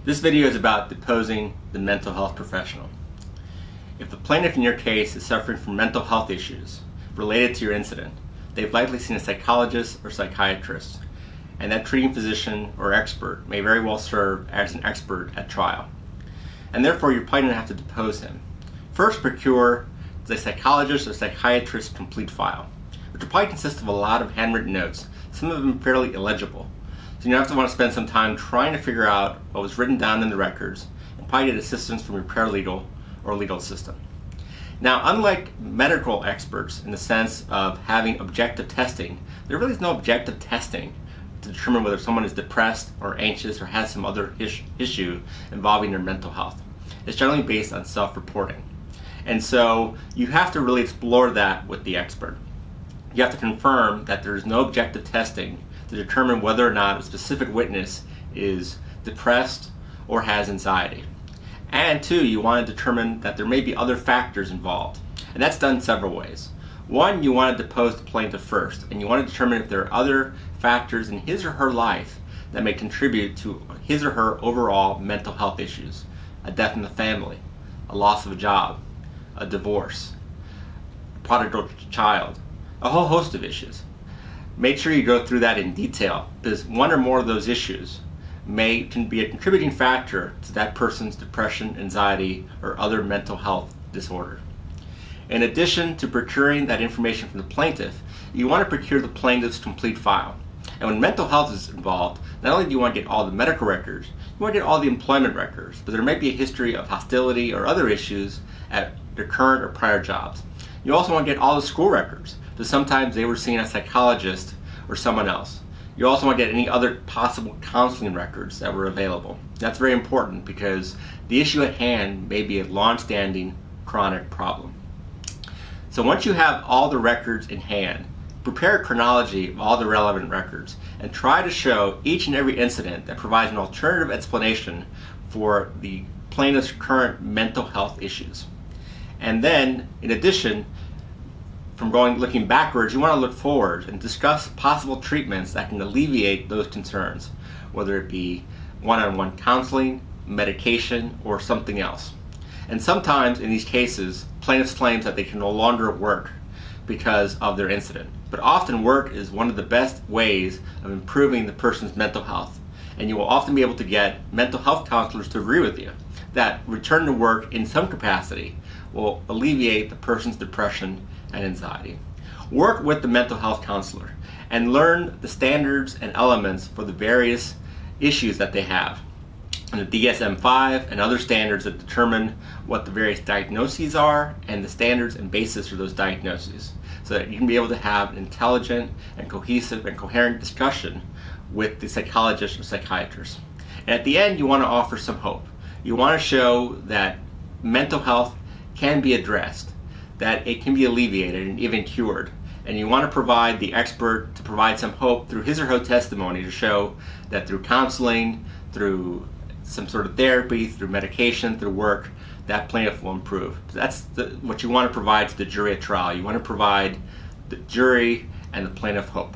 This video is about deposing the mental health professional. If the plaintiff in your case is suffering from mental health issues related to your incident, they've likely seen a psychologist or psychiatrist, and that treating physician or expert may very well serve as an expert at trial. And therefore, you're probably going to have to depose him. First, procure the psychologist or psychiatrist complete file, which will probably consist of a lot of handwritten notes, some of them fairly illegible. So you have to want to spend some time trying to figure out what was written down in the records and probably get assistance from your paralegal or legal assistant. Now, unlike medical experts in the sense of having objective testing, there really is no objective testing to determine whether someone is depressed or anxious or has some other issue involving their mental health. It's generally based on self-reporting. And so you have to really explore that with the expert. You have to confirm that there is no objective testing to determine whether or not a specific witness is depressed or has anxiety. And two, you want to determine that there may be other factors involved. And that's done several ways. One, you want to depose the plaintiff first, and you want to determine if there are other factors in his or her life that may contribute to his or her overall mental health issues. A death in the family, a loss of a job, a divorce, a prodigal child, a whole host of issues. Make sure you go through that in detail, because one or more of those issues can be a contributing factor to that person's depression, anxiety, or other mental health disorder. In addition to procuring that information from the plaintiff, you want to procure the plaintiff's complete file. And when mental health is involved, not only do you want to get all the medical records, you want to get all the employment records, but there may be a history of hostility or other issues at their current or prior jobs. You also want to get all the school records, because sometimes they were seeing a psychologist or someone else. You also want to get any other possible counseling records that were available. That's very important because the issue at hand may be a long-standing chronic problem. So once you have all the records in hand, prepare a chronology of all the relevant records and try to show each and every incident that provides an alternative explanation for the plaintiff's current mental health issues. And then, in addition, from looking backwards, you want to look forward and discuss possible treatments that can alleviate those concerns, whether it be one-on-one counseling, medication, or something else. And sometimes in these cases, plaintiffs claim that they can no longer work because of their incident. But often work is one of the best ways of improving the person's mental health. And you will often be able to get mental health counselors to agree with you that return to work in some capacity will alleviate the person's depression and anxiety. Work with the mental health counselor and learn the standards and elements for the various issues that they have. And the DSM-5 and other standards that determine what the various diagnoses are and the standards and basis for those diagnoses, so that you can be able to have an intelligent and cohesive and coherent discussion with the psychologist or psychiatrist. And at the end, you want to offer some hope. You want to show that mental health can be addressed, that it can be alleviated and even cured. And you want to provide the expert to provide some hope through his or her testimony to show that through counseling, through some sort of therapy, through medication, through work, that plaintiff will improve. That's what you want to provide to the jury at trial. You want to provide the jury and the plaintiff hope.